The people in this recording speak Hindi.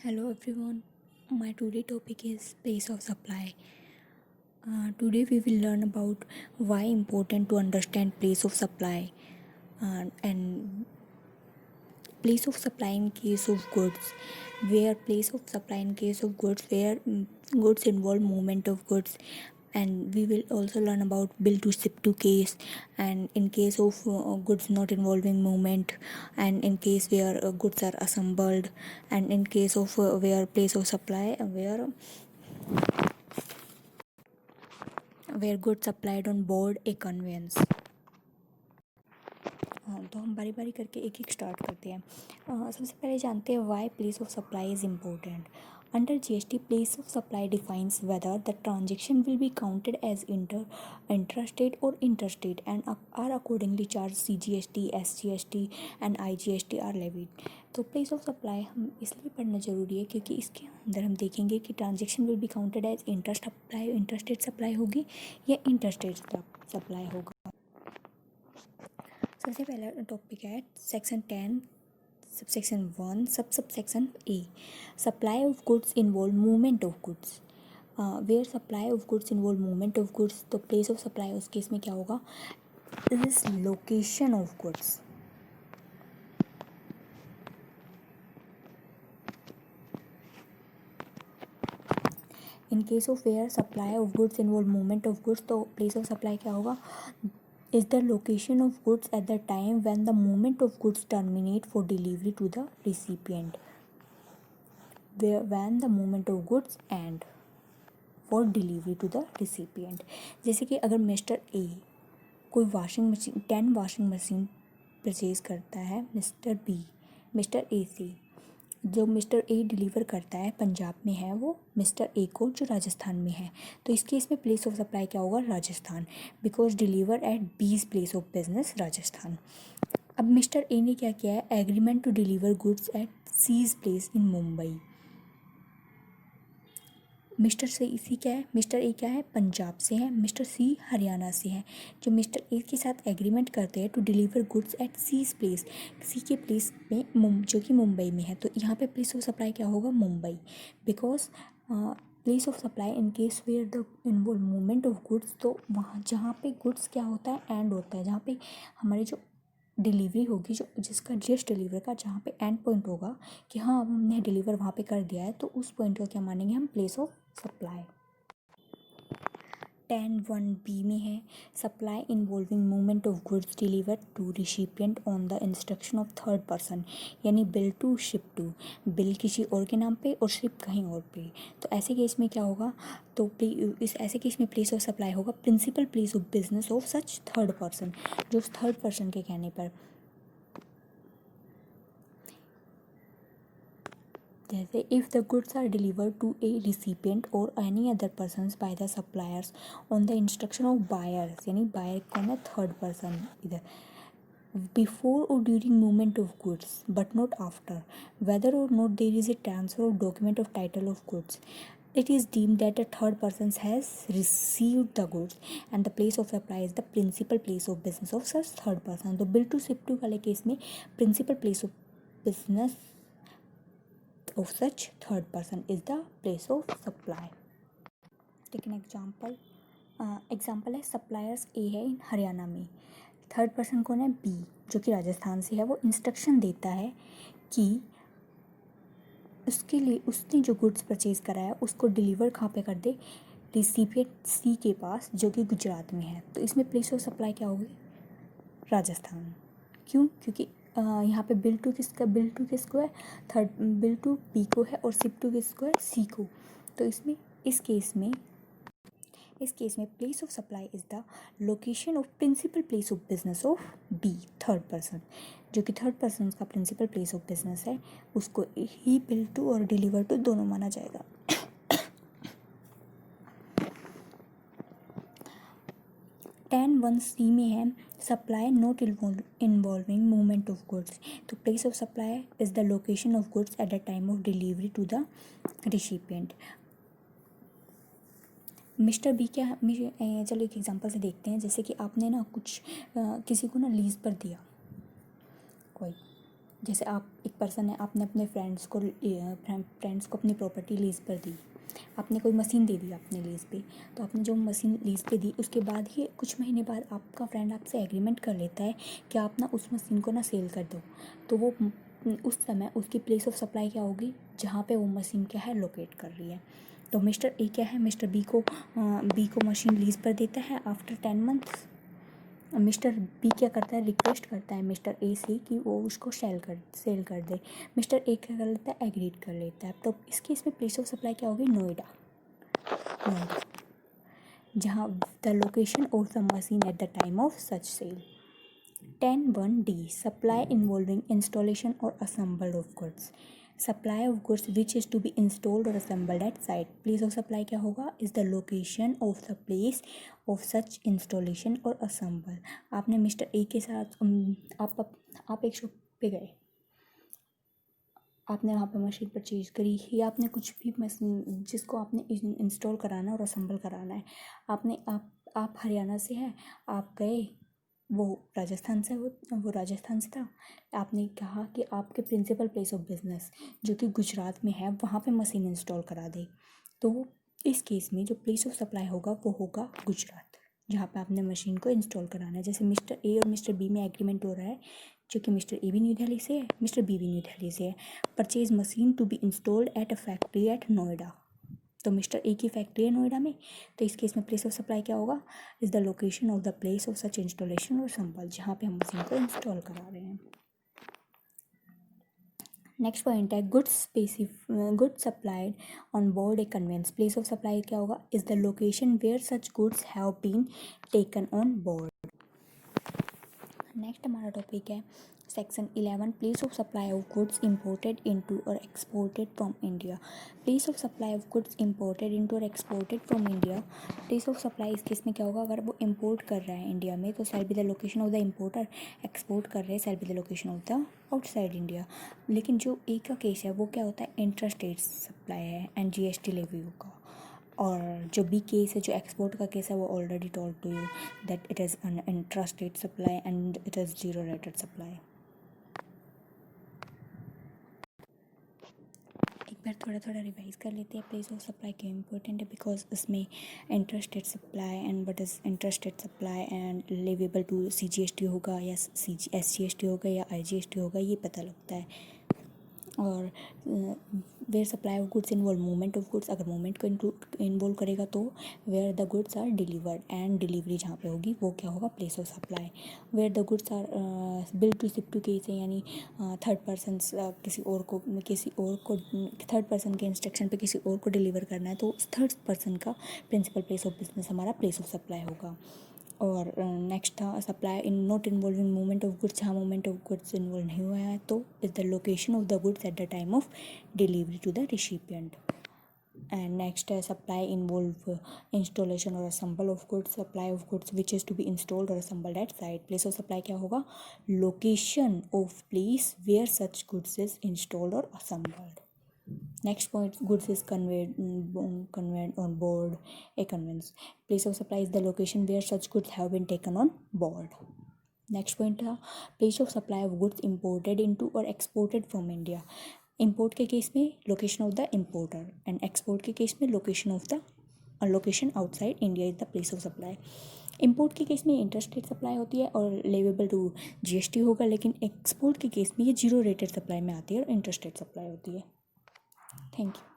Hello everyone. My today topic is place of supply. Today we will learn about why important to understand place of supply and place of supply in case of goods. Where place of supply in case of goods, where goods involve movement of goods, and we will also learn about bill to ship to case, and in case of goods not involving movement, and in case where goods are assembled, and in case of where place of supply where goods supplied on board a conveyance. तो हम बारी बारी करके एक एक स्टार्ट करते हैं। सबसे पहले जानते हैं why place of supply is important. Under GST, place of supply defines whether the transaction will be counted as intrastate और interstate and are accordingly charge CGST, SGST and IGST are levied. तो प्लेस ऑफ सप्लाई हम इसलिए पढ़ना ज़रूरी है क्योंकि इसके अंदर हम देखेंगे कि transaction will be counted as interstate supply होगी या इंटरस्टेट सप्लाई होगा। सबसे पहला टॉपिक है section 10 subsection 1 subsection A. Supply of goods involve movement of goods. Where supply of goods involve movement of goods, तो प्लेस ऑफ सप्लाई उस केस में क्या होगा, is location of goods. In case of where supply of goods involve movement of goods, तो प्लेस ऑफ सप्लाई क्या होगा, is the location of goods at the time when the movement of goods terminate for delivery to the recipient. When the movement of goods end for delivery to the recipient. जैसे कि अगर मिस्टर ए कोई washing machine 10 washing machine purchase करता है मिस्टर ए से, जो मिस्टर ए डिलीवर करता है पंजाब में है वो मिस्टर ए को जो राजस्थान में है, तो इस केस में प्लेस ऑफ सप्लाई क्या होगा, Rajasthan, because deliver at B's place of business Rajasthan. अब मिस्टर ए ने क्या किया है, agreement to deliver goods at C's place in Mumbai. Mister A क्या है, पंजाब से है, मिस्टर सी हरियाणा से है। जो मिस्टर ए के साथ एग्रीमेंट करते हैं to deliver goods at C's place, C के प्लेस में जो कि मुंबई में है, तो यहाँ पे प्लेस ऑफ सप्लाई क्या होगा, Mumbai, because place of supply in case where the involve movement of goods, तो वहाँ जहाँ पे गुड्स क्या होता है, एंड होता है, जहाँ पे हमारी जो डिलीवरी होगी, जो जिसका जिस डिलीवर का जहाँ पे एंड पॉइंट होगा कि हाँ अब हमने डिलीवर वहाँ पे कर दिया है, तो उस पॉइंट को क्या मानेंगे हम, प्लेस ऑफ सप्लाई। 10(1)(b) में है supply involving movement of goods delivered to recipient on the instruction of third person, यानी bill to ship to, bill किसी और के नाम पे और शिप कहीं और पे। तो ऐसे केस में क्या होगा, तो इस ऐसे केस में प्लेस ऑफ सप्लाई होगा principal place of business of such third person, जो उस थर्ड पर्सन के कहने पर, जैसे if the goods are delivered to a recipient और any other persons by the suppliers on the instruction of buyers, यानी बायर कौन है, थर्ड पर्सन इधर, बिफोर और during movement of goods but not after, whether और not there is a transfer of document of title of goods, it is deemed that a third person has received the goods and the place of supply is the principal place of business of such third person। तो bill to ship to वाले केस में principal place of business of such third person is the place of supply। Take an example, example है सप्लायर्स ए है इन हरियाणा में, थर्ड पर्सन कौन है, बी, जो कि राजस्थान से है, वो इंस्ट्रक्शन देता है कि उसके लिए उसने जो गुड्स परचेज करा है उसको डिलीवर कहाँ पे कर दे, रिसिपिएंट सी के पास जो कि गुजरात में है। तो इसमें प्लेस ऑफ सप्लाई क्या होगी, राजस्थान। क्यों, क्योंकि यहाँ पे बिल टू किसको है, थर्ड बिल टू बी को है और शिप टू किसको है, सी को। तो इसमें इस केस में place of supply is the location of principal place of business of B, third person, जो कि थर्ड पर्सन का प्रिंसिपल प्लेस ऑफ बिजनेस है, उसको ही बिल टू और डिलीवर टू दोनों माना जाएगा। 10(1)(c) में है supply not involving movement of goods, तो place of supply is the location of goods at the time of delivery to the recipient. Mister B क्या, चलो एक एग्जांपल से देखते हैं। जैसे कि आपने ना कुछ किसी को ना लीज पर दिया, कोई जैसे आप एक पर्सन है, आपने अपने फ्रेंड्स को अपनी प्रॉपर्टी लीज पर दी, आपने कोई मशीन दे दी आपने लीज पे, तो आपने जो मशीन लीज पे दी उसके बाद ही कुछ महीने बाद आपका फ्रेंड आपसे एग्रीमेंट कर लेता है कि आप ना उस मशीन को ना सेल कर दो, तो वो उस समय उसकी प्लेस ऑफ सप्लाई क्या होगी, जहाँ पे वो मशीन क्या है लोकेट कर रही है। तो मिस्टर ए क्या है, मिस्टर बी को मशीन लीज पर देता है आफ्टर 10 मंथ्स। मिस्टर बी क्या करता है, रिक्वेस्ट करता है मिस्टर ए से कि वो उसको सेल कर दे। मिस्टर ए क्या कर लेता है, एग्रीड कर लेता है। तो इस केस में प्लेस ऑफ सप्लाई क्या होगी, नोएडा, जहाँ the location of the machine at the time of such sale. 10(1)(d) supply involving installation और assemble of goods. Supply of goods which is to be installed और assembled at site. Place of supply क्या होगा, is the location of the place of such installation और असेंबल। आपने मिस्टर ए के साथ आप एक शॉप पे गए, आपने वहाँ पर मशीन परचेज करी, या आपने कुछ भी मशीन जिसको आपने इंस्टॉल कराना है और असेंबल कराना है, आप हरियाणा से हैं, आप गए, वो राजस्थान से था। आपने कहा कि आपके प्रिंसिपल प्लेस ऑफ बिजनेस जो कि गुजरात में है वहाँ पे मशीन इंस्टॉल करा दे। तो इस केस में जो प्लेस ऑफ सप्लाई होगा वो होगा गुजरात, जहाँ पे आपने मशीन को इंस्टॉल कराना है। जैसे मिस्टर ए और मिस्टर बी में एग्रीमेंट हो रहा है, जो कि मिस्टर ए भी न्यू दिल्ली से है, मिस्टर बी भी न्यू दिल्ली से है। Purchase machine to be installed at a factory at Noida. तो मिस्टर ए की फैक्ट्री है नोएडा में, तो इस केस में प्लेस ऑफ सप्लाई क्या होगा, is the location of the place of such installation और सैंपल, जहाँ पे हम मशीन को इंस्टॉल करा रहे हैं। नेक्स्ट पॉइंट है goods supplied on board a conveyance. Place of supply क्या होगा, is the location where such goods have been taken on board. Next हमारा टॉपिक है section 11, place of supply of goods imported into और exported from India. Place of supply of goods imported into और exported from India. Place of supply इस केस में क्या होगा, अगर वो इंपोर्ट कर रहा है इंडिया में तो shall be the location of the importer. Export कर रहे हैं shall be the location of the outside India. लेकिन जो एक का केस है वो क्या होता है, इंट्रा स्टेट सप्लाई है एंड GST लेवी होगा। और जो बी केस है, जो एक्सपोर्ट का केस है, वो already told to you that it is an intra state supply and it is zero rated supply. एक बार थोड़ा रिवाइज कर लेते हैं प्लेस ऑफ सप्लाई क्यों इम्पोर्टेंट है, बिकॉज इसमें intra state supply and what is intra state supply and leviable to CGST होगा या SGST होगा या IGST होगा, ये पता लगता है। और where supply of goods involve movement of goods, अगर मूवमेंट को इन्वॉल्व करेगा तो where the goods are delivered and delivery जहाँ पे होगी वो क्या होगा, place of supply. Where the goods are billed to ship to case है, यानी थर्ड पर्सन किसी और को थर्ड पर्सन के इंस्ट्रक्शन पे किसी और को डिलीवर करना है, तो उस थर्ड पर्सन का प्रिंसिपल प्लेस ऑफ बिजनेस हमारा प्लेस ऑफ सप्लाई होगा। और नेक्स्ट था supply in not involving movement of goods, जहाँ मूवमेंट ऑफ गुड्स इन्वॉल्व नहीं हुआ है तो is the location of the goods at the time of delivery to the recipient. And next है सप्लाई इन्वॉल्व इंस्टॉलेशन और assemble of goods. Supply of goods which is to be installed और assembled at site. Place of supply क्या होगा, location of place where such goods is installed और assembled. Next point, goods is conveyed on board a conveyance. Place of supply is the location where such goods have been taken on board. Next point था place of supply of goods imported into or exported from India. Import के केस में location of the importer and export के केस में location of the location outside India is the place of supply. Import के केस में इंटरस्टेट सप्लाई होती है और लेवेबल टू GST होगा, लेकिन एक्सपोर्ट के केस में ये जीरो रेटेड सप्लाई में आती है और इंटरस्टेट सप्लाई होती है। Thank you.